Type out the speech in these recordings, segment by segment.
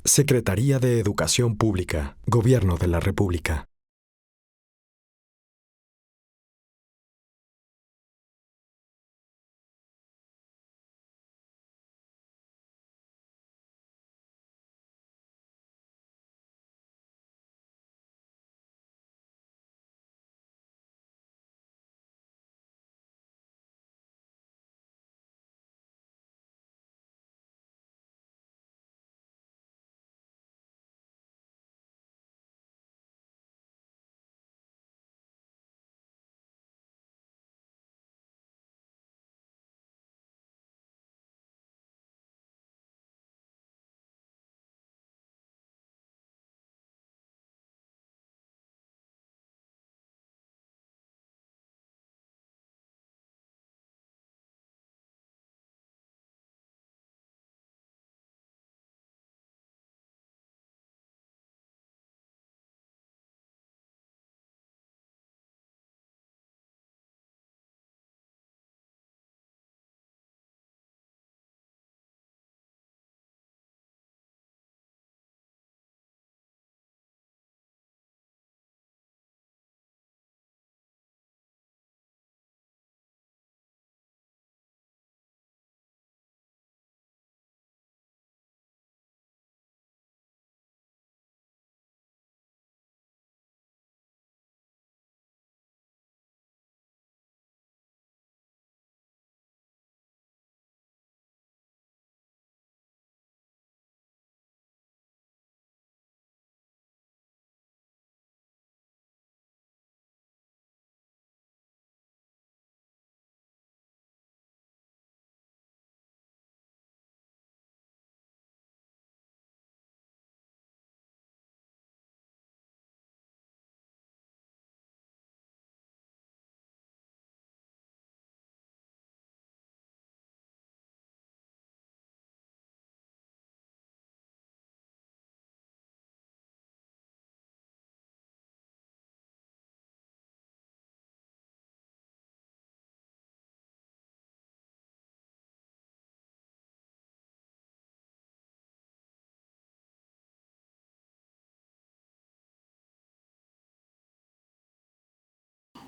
Secretaría de Educación Pública, Gobierno de la República.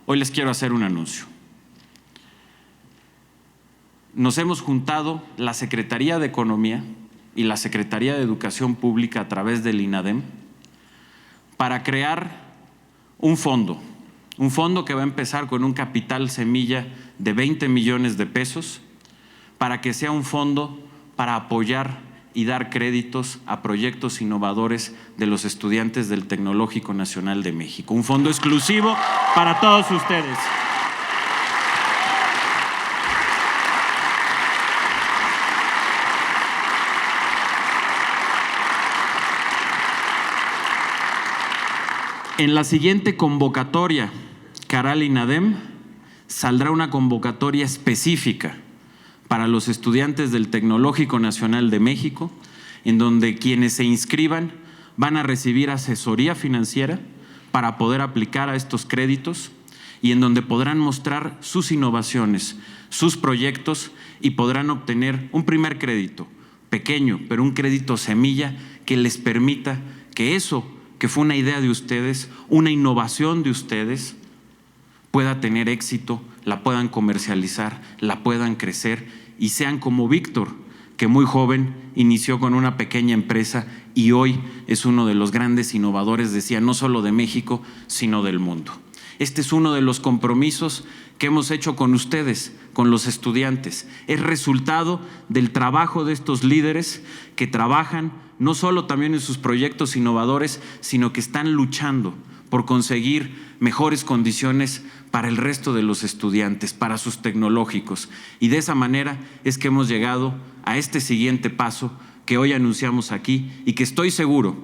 Hoy les quiero hacer un anuncio. Nos hemos juntado la Secretaría de Economía y la Secretaría de Educación Pública a través del INADEM para crear un fondo que va a empezar con un capital semilla de 20 millones de pesos para que sea un fondo para apoyar y dar créditos a proyectos innovadores de los estudiantes del Tecnológico Nacional de México. Un fondo exclusivo para todos ustedes. En la siguiente convocatoria, Caral INADEM, saldrá una convocatoria específica para los estudiantes del Tecnológico Nacional de México, en donde quienes se inscriban van a recibir asesoría financiera para poder aplicar a estos créditos y en donde podrán mostrar sus innovaciones, sus proyectos y podrán obtener un primer crédito, pequeño, pero un crédito semilla que les permita que eso que fue una idea de ustedes, una innovación de ustedes, pueda tener éxito, la puedan comercializar, la puedan crecer y sean como Víctor, que muy joven inició con una pequeña empresa y hoy es uno de los grandes innovadores, decía, no solo de México, sino del mundo. Este es uno de los compromisos que hemos hecho con ustedes, con los estudiantes. Es resultado del trabajo de estos líderes que trabajan no solo también en sus proyectos innovadores, sino que están luchando por conseguir mejores condiciones para el resto de los estudiantes, para sus tecnológicos. Y de esa manera es que hemos llegado a este siguiente paso que hoy anunciamos aquí y que estoy seguro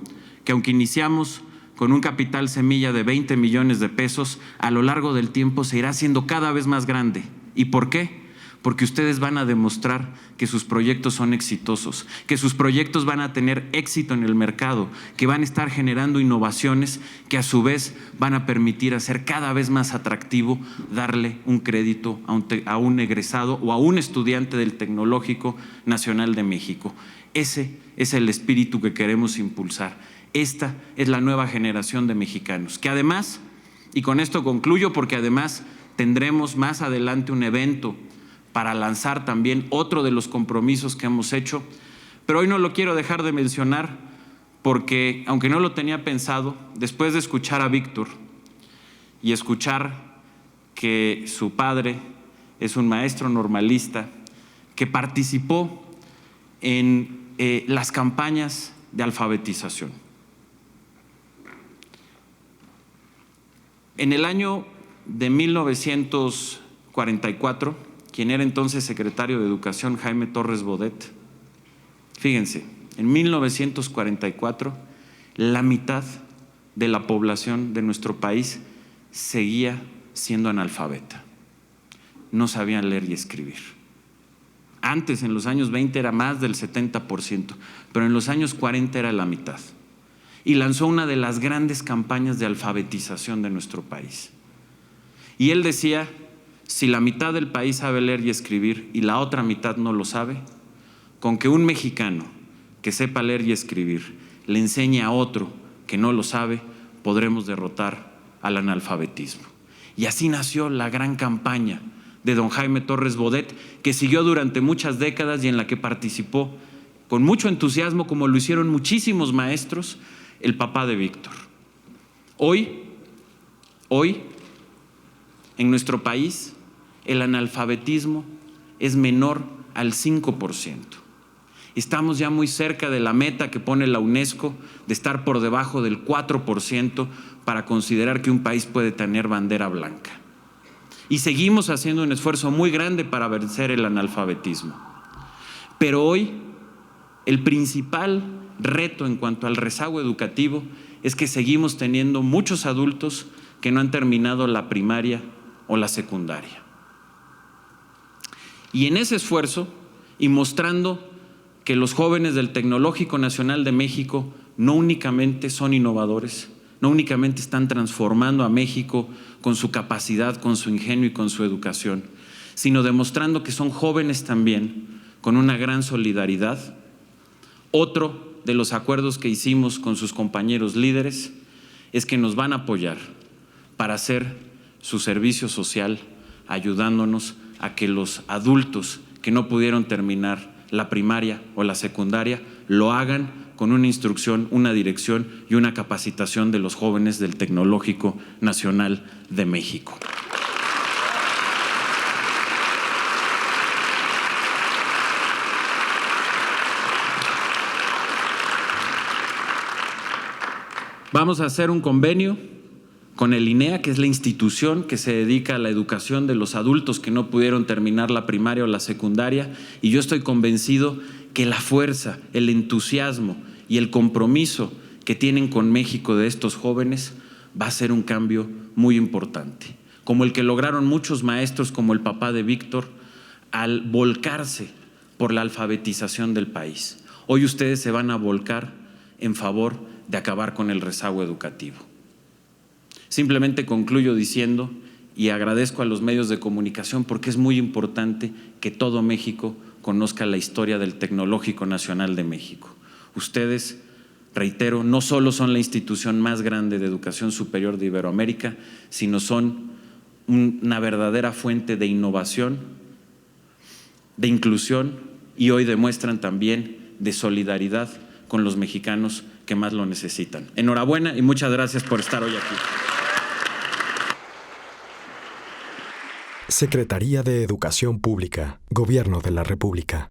que aunque iniciamos con un capital semilla de 20 millones de pesos, a lo largo del tiempo se irá haciendo cada vez más grande. ¿Y por qué? Porque ustedes van a demostrar que sus proyectos son exitosos, que sus proyectos van a tener éxito en el mercado, que van a estar generando innovaciones que a su vez van a permitir hacer cada vez más atractivo darle un crédito a un egresado o a un estudiante del Tecnológico Nacional de México. Ese es el espíritu que queremos impulsar. Esta es la nueva generación de mexicanos, que además, y con esto concluyo, porque además tendremos más adelante un evento para lanzar también otro de los compromisos que hemos hecho, pero hoy no lo quiero dejar de mencionar porque, aunque no lo tenía pensado, después de escuchar a Víctor y escuchar que su padre es un maestro normalista que participó en las campañas de alfabetización. En el año de 1944, quien era entonces secretario de Educación, Jaime Torres Bodet, fíjense, en 1944, la mitad de la población de nuestro país seguía siendo analfabeta. No sabían leer y escribir. Antes, en los años 20, era más del 70%, pero en los años 40 era la mitad. Y lanzó una de las grandes campañas de alfabetización de nuestro país. Y él decía, si la mitad del país sabe leer y escribir y la otra mitad no lo sabe, con que un mexicano que sepa leer y escribir le enseñe a otro que no lo sabe, podremos derrotar al analfabetismo. Y así nació la gran campaña de don Jaime Torres Bodet, que siguió durante muchas décadas y en la que participó con mucho entusiasmo, como lo hicieron muchísimos maestros, el papá de Víctor. Hoy, en nuestro país, el analfabetismo es menor al 5%. Estamos ya muy cerca de la meta que pone la UNESCO de estar por debajo del 4% para considerar que un país puede tener bandera blanca. Y seguimos haciendo un esfuerzo muy grande para vencer el analfabetismo. Pero hoy, el principal reto en cuanto al rezago educativo es que seguimos teniendo muchos adultos que no han terminado la primaria o la secundaria. Y en ese esfuerzo, y mostrando que los jóvenes del Tecnológico Nacional de México no únicamente son innovadores, no únicamente están transformando a México con su capacidad, con su ingenio y con su educación, sino demostrando que son jóvenes también con una gran solidaridad. Otro de los acuerdos que hicimos con sus compañeros líderes es que nos van a apoyar para hacer su servicio social, ayudándonos a que los adultos que no pudieron terminar la primaria o la secundaria lo hagan con una instrucción, una dirección y una capacitación de los jóvenes del Tecnológico Nacional de México. Vamos a hacer un convenio con el INEA, que es la institución que se dedica a la educación de los adultos que no pudieron terminar la primaria o la secundaria, y yo estoy convencido que la fuerza, el entusiasmo y el compromiso que tienen con México de estos jóvenes va a ser un cambio muy importante, como el que lograron muchos maestros como el papá de Víctor al volcarse por la alfabetización del país. Hoy ustedes se van a volcar en favor de acabar con el rezago educativo. Simplemente concluyo diciendo, y agradezco a los medios de comunicación porque es muy importante que todo México conozca la historia del Tecnológico Nacional de México. Ustedes, reitero, no solo son la institución más grande de educación superior de Iberoamérica, sino son una verdadera fuente de innovación, de inclusión, y hoy demuestran también de solidaridad con los mexicanos que más lo necesitan. Enhorabuena y muchas gracias por estar hoy aquí. Secretaría de Educación Pública, Gobierno de la República.